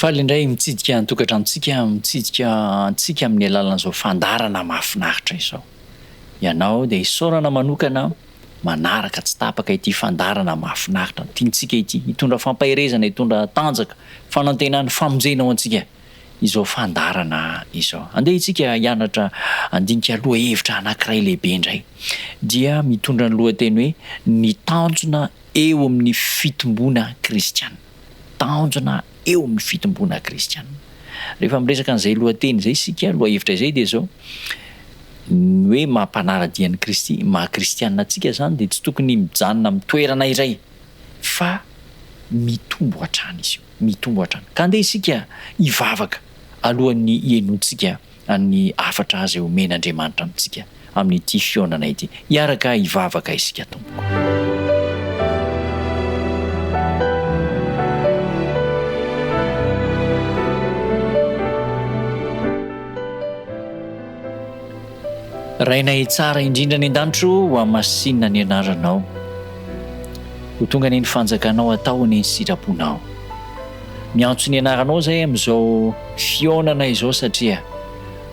faly indray mitsidika nytokatranontsika mitsidika antsika amin'ny alalan'izao fandarana mahafinaritra izao. Ianao dia isaorana manokana manaraka tsy tapaka ity fandarana mahafinaritra tiantsika ity, hitondra fampaherezana, hitondra tanjaka, fanantenana, famonjena ao antsika izao fandarana izao. Andeha itsika hianatra andinika loha hevitra anankiray lehibe indray, dia mitondra ny lohateny hoe ny tanjona eo amin'ny fitombona kristianina. Tanjona eo amin'ny fitombona kristianina. Rehefa miresaka an'izay lohateny izay isika, loha hevitra izay dia zao hoe mampanara-dian'i Kristy, maha-kristianina antsika zany dia tsy tokony mijanona amin'ny toerana iray fa mitombo hatrany izy io, mitombo hatrany. Ka andeha isika hivavaka alohan'ny hienoantsika ny hafatra azy omen'Andriamanitra amintsika amin'ity fionana ity. Hiaraka hivavaka isika tompoko. Rainay tsara indrindra ny an-danitro ho amasinina ny anaranao, ho tonga ny fanjakanao atao ny sitraponao. Miantso ny anaranao zay amin'izao fionana izao satria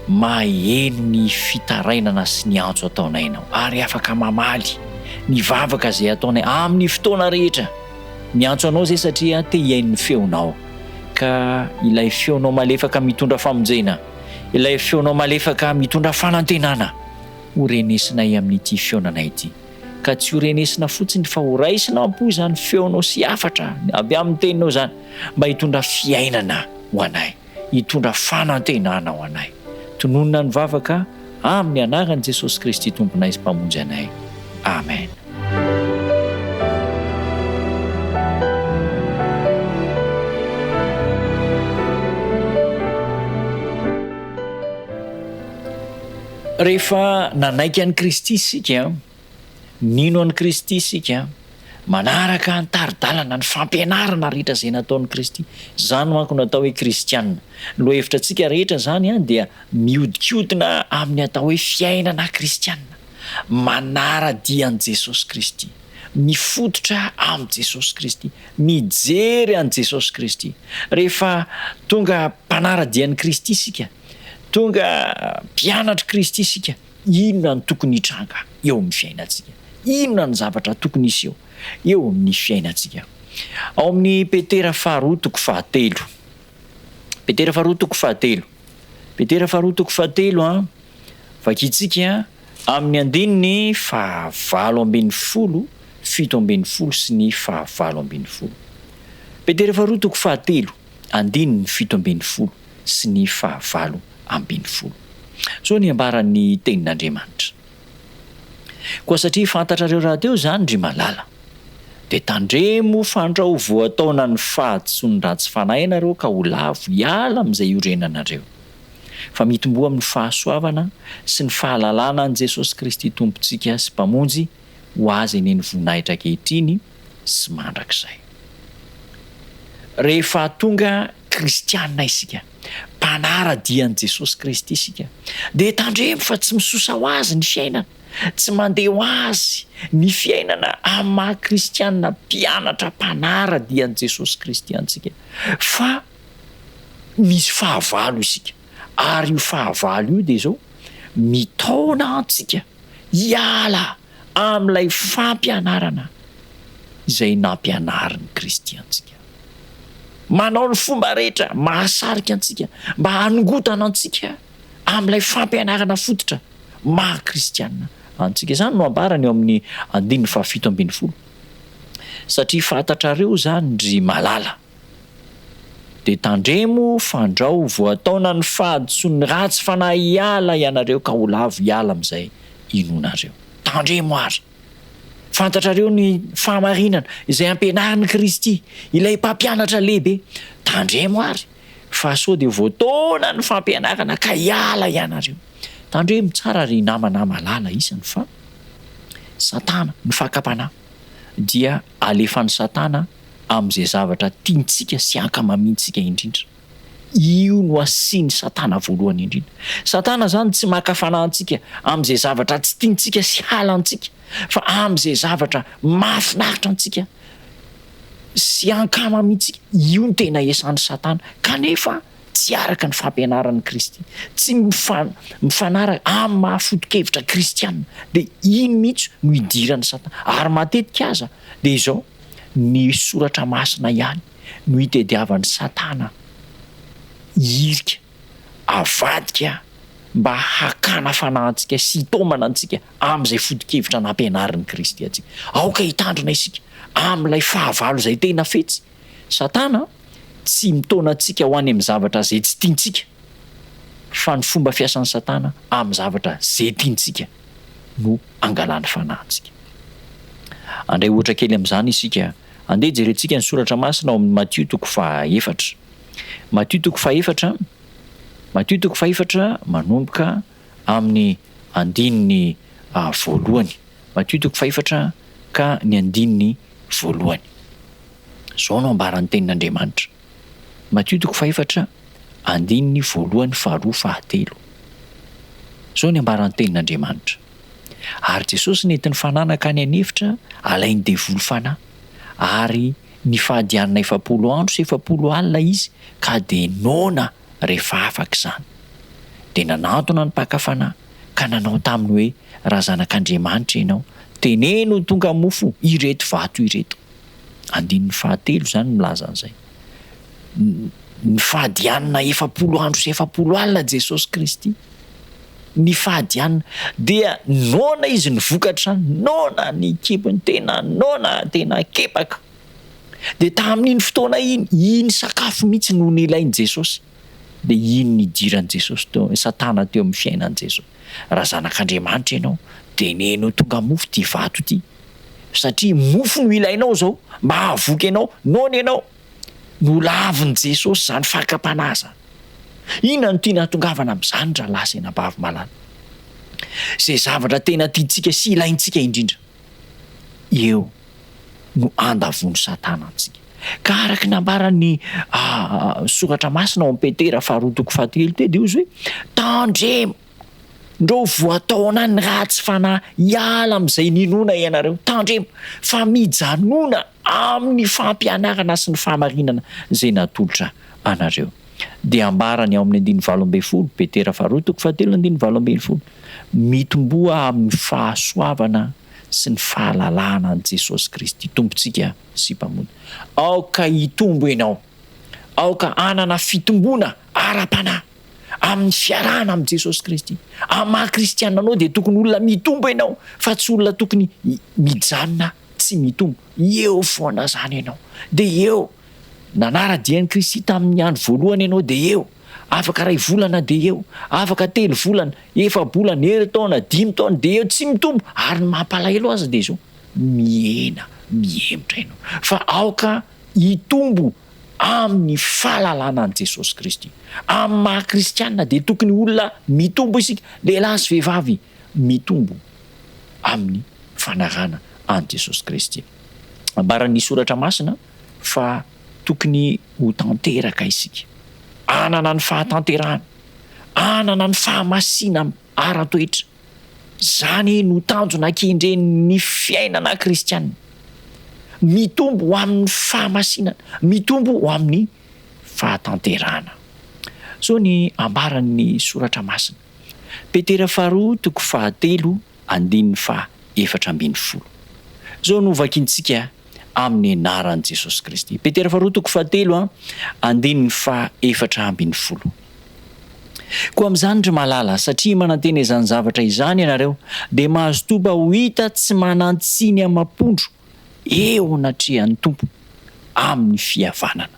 maheno ny fitarainana sy ny antso ataonay ianao, ary afaka mamaly ny vavaka zay ataonay amin'ny fotoana rehetra. Miantso anao zay satria te hiaino ny feonao, ka ilay feonao malefaka mitondra famonjena, ilay feonao malefaka mitondra fanantenana ho renesinay amin'ity fionana ity. Ka tsy ho renesina fotsiny fa ho raisina ampo zany feonao sy hafatra avy amin'ny teninao zany, mba hitondra fiainana ho anay, hitondra fanantenana ho anay. Tononona ny vavaka amin'ny anaran'i Jesosy Kristy tomponay sy mpamonjy anay. Amen. Rehefa nanaiky an'i Kristy isika, nino an'i Kristy isika, manaraka ny taridalana, ny fampianarana rehetra izay nataon'i Kristy, zany manko natao hoe kristianina. Loha hevitra antsika rehetra zany dia miodikodina amin'ny atao hoe fiainana kristianina, manara-dian'i Jesosy Kristy, mifototra amin'i Jesosy Kristy, mijery an'i Jesosy Kristy. Rehefa tonga mpanara-dian'i Kristy isika, tonga mpianatra Kristy isika, inona ny tokony hitranga eo amin'ny fiainantsika, inona ny zavatra tokony hisy eo amin'ny fiainantsika. Ao amin'ny Petera 2:7, Petera 2:7, Petera 2:7 vakitsika amin'ny andininy 9:20, 7:20 sy ny 9:20. Petera 2:7, andininy 7:20 sy ny 9:20. So ny ambaran'ny tenin'Andriamanitra. Koa satria fantatrareo raha teo zany ndry malala, dia tandremo fandrao voataona ny fahatsoany ratsy fanahy nareo ka ho lavo hiala amin'izay iorenanareo. Fa mitomboa amin'ny fahasoavana sy ny fahalalana an' Jesosy Kristy tompontsika sy mpamonjy ho azy eny ny voninahitra ankehitriny sy mandrakizay. Rehefa tonga kristianina isika, mpanara-dian'i Jesosy Kristy isika, dia tandremo fa tsy misosa ho azy ny fiainana, tsy mandeha ho azy ny fiainana amin'ny maha-kristianina mpianatra mpanara-dian'i Jesosy Kristy antsika, fa misy fahavalo isika. Ary io fahavalo io dia zao mitaona antsika hiala amin'ilay fampianarana izay nampianarin'i Kristy antsika. Manao ny fomba rehetra mahasarika antsika mba hanongotana antsika amin'ilay fampianarana fototra maha-kristianina antsika. Zany no ambarany eo amin'ny 7:20. Satria fantatrareo zany ndry malala, dia tandremo fandrao voataona ny fahatsoany ratsy fanahy hiala ianareo ka ho lavo hiala amin'izay inonareo. Tandremo ary. Fantatrareo ny fahamarinana izay ampianarin'i Kristy, ilay mpampianatra lehibe. Tandremo ary fa sao dia voataona ny fampianarana ka hiala ianareo. Tandremo tsara ry namana malala isany fa Satana ny fakapana dia alefan'ny Satana amin'izay zavatra tiantsika sy ankamamintsika indrindra. Io no asiany Satana voalohany indrindra. Satana zany tsy makafana antsika amin'izay zavatra tsy tiantsika sy halantsika, fa amin'izay zavatra mahafinaritra antsika. sy ankama mihitsy io ny tena esan'ny satana kanefa tsy araka ny fampianaran'ny Kristy, tsy mifanaraka amin'ny mahafotokevitra kristianina, dia iny mihitsy no idiran'ny satana. Ary matetika aza dia izao ny soratra masina ihany no hitadiavan'ny satana irika avadika mba hakana fanahintsika sy hitomana antsika amin'izay fotokevitra nampianaran'ny Kristy antsika. Aoka hitandrina isika amin'ilay fahavalo izay tena fetsy. Satana tsy mitona antsika ho any amin'ny zavatra izay tsy tiantsika, fa ny fomba fiasan'ny satana amin'ny zavatra izay tiantsika no angalany fanahintsika. Andray ohatra kely amin'izany isika, andeha jerentsika ny soratra masina ao amin'ny Matthieu 4. Matthieu 4 manomboka amin'ny andininy voalohany. Matthieu 4 ka ny andininy voalohany. Zao no ambaran'ny tenin'Andriamanitra. Matthieu 4 andininy voalohany, faharoa, fahatelo. Zao ny ambaran'ny tenin'Andriamanitra. Ary Jesosy nentin'ny fananaka ny anefitra alainy devoly fanahy, ary ny fahadianana 40 andro sy 40 alina izy ka de nona rehefa afaka izany. Dia nanantona ny mpaka-fanahy ka nanao taminy hoe, raha zanak'Andriamanitra ianao, teneno tonga mofo ireto vato ireto. Andininy fahatelo zany milaza an'izay. Ny fahadianana 40 andro sy 40 alina Jesosy Kristy. Ny fahadianana dia nona izy ny vokatra, nona ny kibony tena kepaka. Dia tamin'iny fotoana iny sakafo mihitsy no nilainy Jesosy. Dia iny nidiran'i Jesosy satana teo amin'ny fiainan'i Jesosy. Raha zanak'Andriamanitra ianao, teneno tonga mofo ty vato ty. Satria mofo no ilainao zao mba hahavoky ianao, nona ianao. No lavin' Jesosy zany fakapanaza. Inona no tiana hatongavana amin'izany raha lasa enam-bavy malala? Izay zavatra tena tiantsika sy ilaintsika indrindra, eo no andavony satana antsika. Ka araka nambaran'ny soratra masina ao amin'ny Petera 2:3 te dia izy hoe, tandremo ndreo voataona ny ratsy fanahy, hiala amin'izay ninona ianareo, tandremo fa mijanona amin'ny fampianarana sy ny fahamarinana izay natolotra anareo. Dia ambarany ao amin'ny 12, Petera 2:7, mitomboa amin'ny fahasoavana sy ny fahalalana an' Jesosy Kristy tompontsika sy mpamony. Aoka hitombo ianao, aoka anana fitombona ara-panahy amin'ny fiarahana amin'i Jesosy Kristy. Amin'ny maha-kristianina anao dia tokony olona mitombo ianao, fa tsy olona tokony mijanona tsy mitombo. Eo foana zany ianao, dia eo nanara-dian'i Kristy tamin'ny andro voalohany ianao, dia eo afaka 2 volana, dia eo afaka 3 volana, 4 bolana, 9 taona, 10 taona, dia eo tsy mitombo. Ary ny mampalahelo azy dia izao, miemotra ianao, fa aoka hitombo amin'ny fahalalana an' Jesosy Kristy. Amin'ny maha-kristianina dia tokony olona mitombo isika, lehilahy sy vehivavy mitombo amin'ny fanarana an' Jesosy Kristy. Ambaran'ny soratra masina fa tokony ho tanteraka isika, anana ny fahatanterahana, anana ny fahamasina ara-toetra. Zany no tanjona kendren'ny fiainana kristianina. Mitombo ho amin'ny fahamasinana, mitombo ho amin'ny fahatanterahana. So ny ambaran'ny soratra masina. Petera 2:7 andininy 4. Zao no vakintsika amin'ny anaran'i Jesosy Kristy. Petera 2:7 andininy 4. Koa amin'izany ndry malala, satria manantena izany zavatra izany ianareo, dia mahazo toba ho hita tsy manantsiny amam-pondro eo anatrehan'ny tompo amin'ny fihavanana.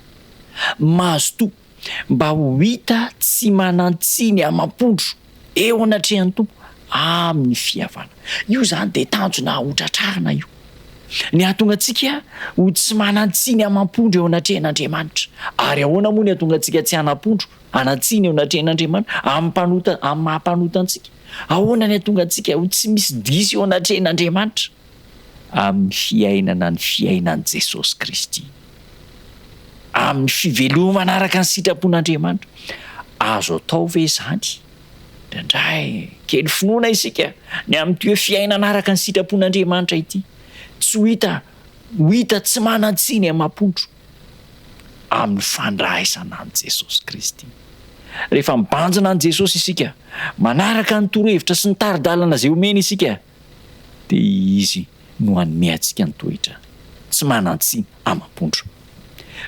Mahazo toba mba ho hita tsy manantsiny amam-pondro eo anatrehan'ny tompo amin'ny fihavanana. Io zany dia tanjona hotratrarina io. Ny ahatonga antsika ho tsy manantsiny amam-pondro eo anatrehan'Andriamanitra. Ary ahoana moa ny ahatonga antsika tsy hanampondro, hanatsiny eo anatrehan'Andriamanitra amin'ny mahampanota antsika? Ahoana ny ahatonga antsika ho tsy misy diso eo anatrehan'Andriamanitra? Amin'ny fiainana ny fiainan'i Jesosy Kristy, amin'ny fivelomana araka ny sitrapon'Andriamanitra. Azo atao ve izany? Indray kely finoana isika ny amin'ity hoe fiainana araka ny sitrapon'Andriamanitra ity. Tsy ho hita ho hita tsy manan-tsiny amam-pondro amin'ny fandraisana an' Jesosy Kristy. Rehefa mibanjina an' Jesosy isika, manaraka ny torohevitra sy ny taridalana zay omena isika, dia izy no hanome antsika ny toetra tsy manan-tsiny amam-pondro.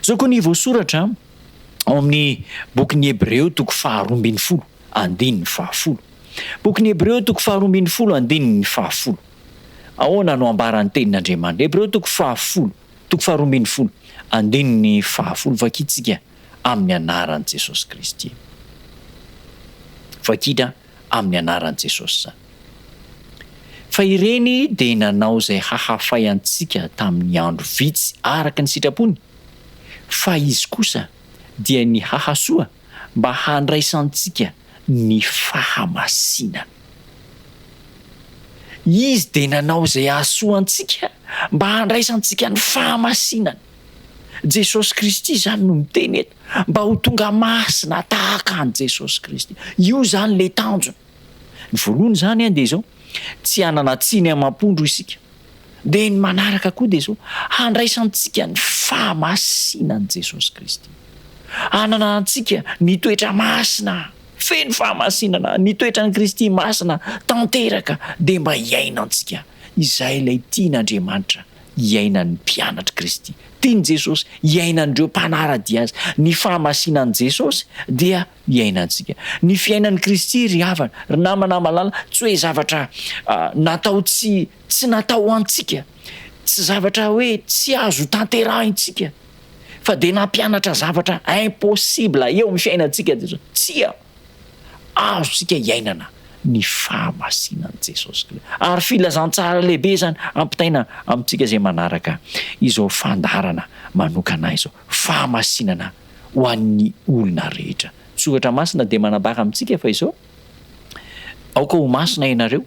Zao koa ny voasoratra ao amin'ny bokin'ny Hebreo 12:10, andininy 10. Bokin'ny Hebreo 12:10. Ahoana no ambaran'ny tenin'Andriamanitra? Hebreo 12:10, andininy 10. Vakitsika amin'ny anaran'i Jesosy Kristy. Vakitra amin'ny anaran'i Jesosy zany. Fa ireny dia nanao izay hahafay antsika tamin'ny andro vitsy araka ny sitrapony, fa izy kosa dia ny hahasoa mba handraisantsika ny fahamasinana. Izy dia nanao izay hahasoa antsika mba handraisantsika ny fahamasinana. Jesosy Kristy zany no miteny eto, mba ho tonga masina tahaka an' Jesosy Kristy. Io zany le tanjona. Ny voalohany zany dia izao, tsy hanana tsiny amam-pondro isika. Dia ny manaraka koa dia izao, handraisantsika ny fahamasinan'i Jesosy Kristy. Hanana antsika ny toetra masina, feno fahamasinana, ny toetran'i Kristy masina tanteraka, dia mba hiaina antsika. Izay ilay tian'Andriamanitra, hiainan'ny mpianatra Kristy. Tiany Jesosy hiainan'ireo mpanaradia azy. Ny fahamasinan'i Jesosy dia hiainantsika. Ny fiainan'i Kristy ry havana, ry namana malala, tsy hoe zavatra natao tsy natao antsika, tsy zavatra hoe tsy azo tanterahintsika, fa dia nampianatra zavatra impossible eo amin'ny fiainantsika Jesosy. Tsia azontsika hiainana ny fahamasinan'i Jesosy Kristy. Ary filazantsara lehibe zany ampitaina amintsika izay manaraka izao fandarana manokana izao, fahamasinana ho an'ny olona rehetra. Soratra masina dia manabaka amintsika fa izao, aoka ho masina ianareo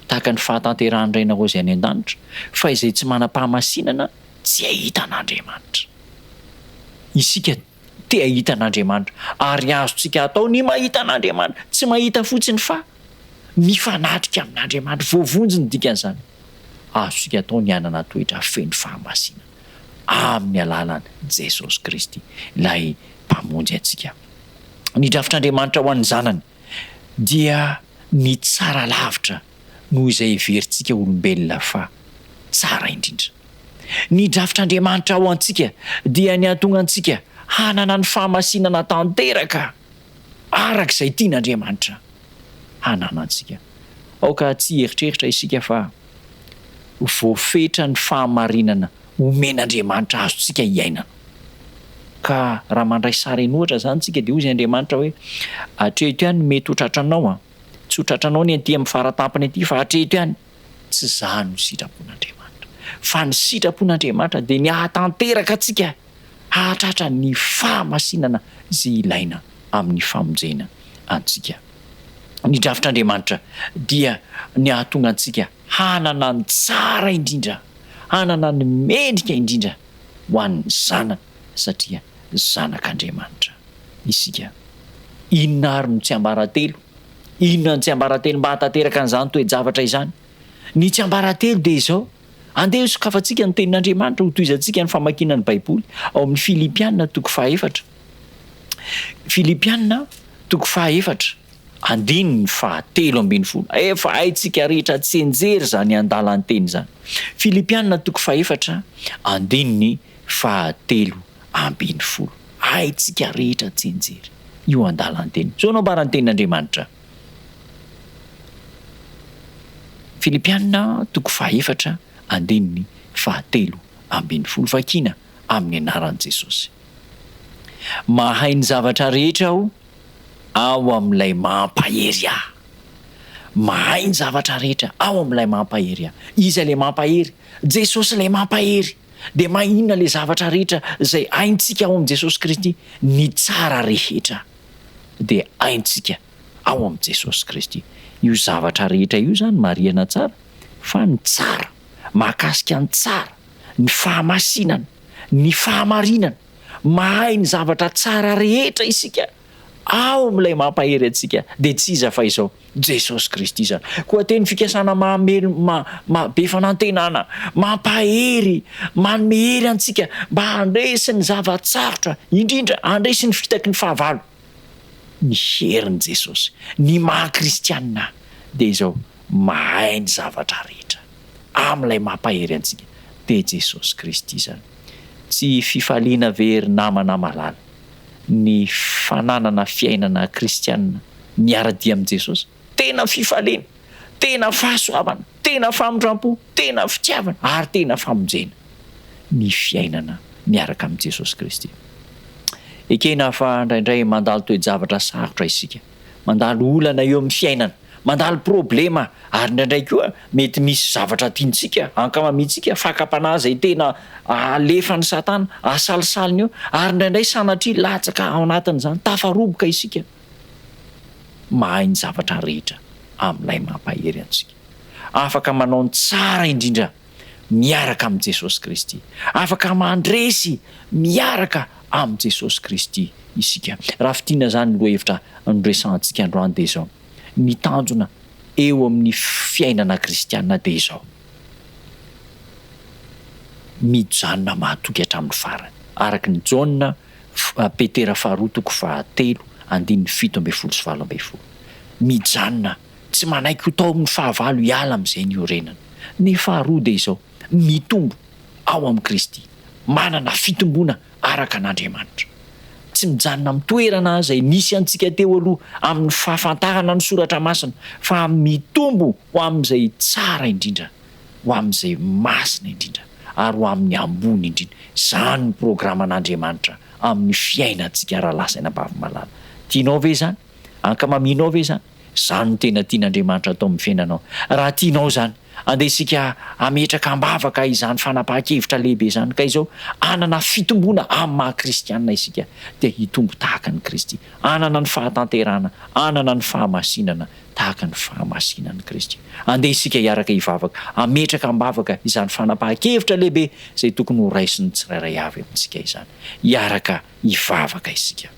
tahaka ny fahatanterahany ray nareo izay any an-danitra, fa izay tsy manam-pahamasinana tsy ahita an'Andriamanitra. Isika te ahita an'Andriamanitra, ary azontsika atao ny mahita an'Andriamanitra, tsy mahita fotsiny fa mifanatrika amin'Andriamanitra. Voavonjy ny dikan'izany. Azontsika atao ny anana toetra feno fahamasinana amin'ny alalan'i Jesosy Kristy, ilay mpamonjy antsika. Ny drafitr'Andriamanitra ho an'ny zanany dia ny tsara lavitra noho izay heverintsika olombelona fa tsara indrindra. Ny drafitr'Andriamanitra ho antsika dia ny hahatonga antsika hanana ny fahamasinana tanteraka arak'izay tian'Andriamanitra hanana antsika. Aoka tsy eritreritra isika fa voafetra ny fahamarinana omen'Andriamanitra azontsika hiainana. Ka raha mandray sara enohatra zany tsika dia hoy Andriamanitra hoe, hatreto ihany mety ho tratranao, tsy ho tratranao ny aty amin'ny faratampony aty, fa hatreto ihany. Tsy zany ho sitrapon'Andriamanitra, fa ny sitrapon'Andriamanitra dia ny hahatanteraka antsika hahatratra ny fahamasinana izay ilaina amin'ny famonjena antsika. Ny drafitr'Andriamanitra dia ny hahatonga antsika hanana ny tsara indrindra, hanana ny mendrika indrindra ho an'ny zanany, satria zanak'Andriamanitra isika. Inona ary no tsy ambaratelo? Inona ny tsy ambaratelo mba hatanteraka an'izany toe-javatra izany? Ny tsy ambaratelo dia izao, andeha sokafantsika ny tenin'Andriamanitra ho toizantsika ny famakinan'ny Baiboly ao amin'ny Filipianina 4. Filipianina 4, andininy 7:10. Efa haitsika rehetra tsy enjery zany andalan'ny teny zany. Filipianina 4, andininy 7:10. Haitsika rehetra tsy enjery io andalan'ny teny. Zao no ambaran'ny tenin'Andriamanitra. Filipianina 4, andininy 7:10. Vakina amin'ny anaran'i Jesosy. Mahay ny zavatra rehetra aho ao amin'ilay mampahery ahy. Mahay ny zavatra rehetra ao amin'ilay mampahery ahy. Iza ilay mampahery? Jesosy ilay mampahery. Dia maninona ilay zavatra rehetra izay haintsika ao amin'i Jesosy Kristy? Ny tsara rehetra dia haintsika ao amin'i Jesosy Kristy. Io zavatra rehetra io zany marihana tsara, fa ny tsara, mahakasika ny tsara, ny fahamasinana, ny fahamarinana, mahay ny zavatra tsara rehetra isika ao amin'ilay mampahery antsika dia tsy iza fa izao Jesosy Kristy zany. Koa teny fikasana mamely be fanantenana, mampahery, manome hery antsika mba handresy ny zavatsarotra, indrindra handresy ny fitaky ny fahavalo. Ny herin'i Jesosy, ny maha-kristianina dia izao mahay ny zavatra rehetra amin'ilay mampahery antsika dia Jesosy Kristy zany. Tsy fifaliana very namana malala ny fananana fiainana kristianina miara-dia amin'i Jesosy. Tena fifaliana, tena fahasoavana, tena famondram-po, tena fitiavana ary tena famonjena ny fiainana miaraka amin'i Jesosy Kristy. Ekena fa indraindray mandalo toe-javatra sarotra isika, mandalo olana eo amin'ny fiainana, mandalo problema ary indraindray koa mety misy zavatra tiantsika ankamamintsika fakapanahy zay tena alefa ny Satana asalisaliny eo ary indraindray sanatria latsaka ao anatin'izany tafaroboka isika. Mahay ny zavatra rehetra amin'ilay mampahery antsika. Afaka manao ny tsara indrindra miaraka amin'i Jesosy Kristy. Afaka mandresy miaraka amin'i Jesosy Kristy isika. Raha fitiana zany ny lohahevitra andresantsika androany dia izao. Ny tanjona eo amin'ny fiainana kristianina dia izao. Mijanona mahatoky hatramin'ny farany. Araka ny Jaona Petera 2:3-7:17. Mijanona, tsy manaiky ho tao amin'ny fahavalo hiala amin'izay niorenana. Ny faharoa dia izao, mitombo ao amin'i Kristy, manana fitombona araka an'Andriamanitra. Tsy mijanona amin'ny toerana izay nisy antsika teo aloha amin'ny fahafantarana ny soratra masina, fa mitombo ho amin'izay tsara indrindra, ho amin'izay masina indrindra ary ho amin'ny ambony indrindra. Izany ny programan'Andriamanitra amin'ny fiainantsika raha lasaina bavy-malala. Tianao ve zany? Ankamaminao ve zany? Izany no tena tian'Andriamanitra atao amin'ny fiainanao. Raha tianao zany, andeha isika ametraka ambavaka izany fanapahan-kevitra lehibe zany, ka izao anana fitombona amin'ny maha-kristianina isika dia hitombo tahaka ny Kristy. Anana ny fahatanterana, anana ny fahamasinana tahaka ny fahamasinan'ny Kristy. Andeha isika hiaraka hivavaka, ametraka ambavaka izany fanapahan-kevitra lehibe izay tokony ho raisiny tsirairay avy amintsika izany. Hiaraka hivavaka isika.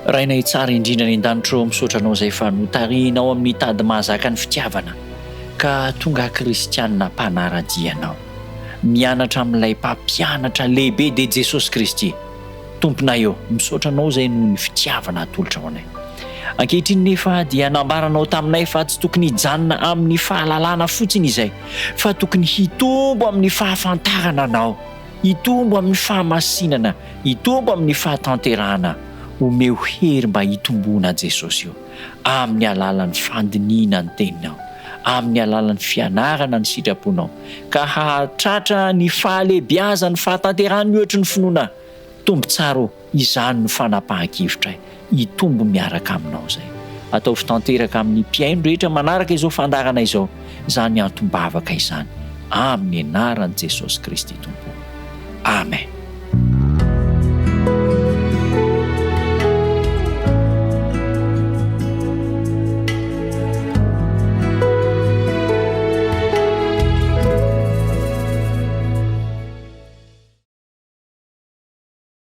Rainay tsara indrindra ny an-danitro misaotranao izay fa notarianao amin'ny tady mahazaka ny fitiavana ka tonga kristianina mpanaradianao, mianatra amin'ilay mpampianatra lehibe dia Jesosy Kristy. Tomponay eo, misaotranao izay noho ny fitiavana atolotra ao anay. Ankehitriny nefa dia nambaranao taminay fa tsy tokony hijanona amin'ny fahalalana fotsiny izay, fa tokony hitombo amin'ny fahafantarana anao, hitombo amin'ny fahamasinana, hitombo amin'ny fahatanterahana. Omeo hery mba hitomboana Jesosy io amin'ny alalan'ny fandiniana ny teninao, amin'ny alalan'ny fianarana ny sitraponao, ka hahatratra ny fahalebiazany fahatanterahany ohatry ny finoana. Tombo tsara izany no fanapahan-kevitra, hitombo miaraka aminao izay. Atao fitanteraka amin'ny mpiaino rehetra manaraka izao fandarana izao, izany antombavaka izany amin'ny anaran'i Jesosy Kristy Tompo. Amen.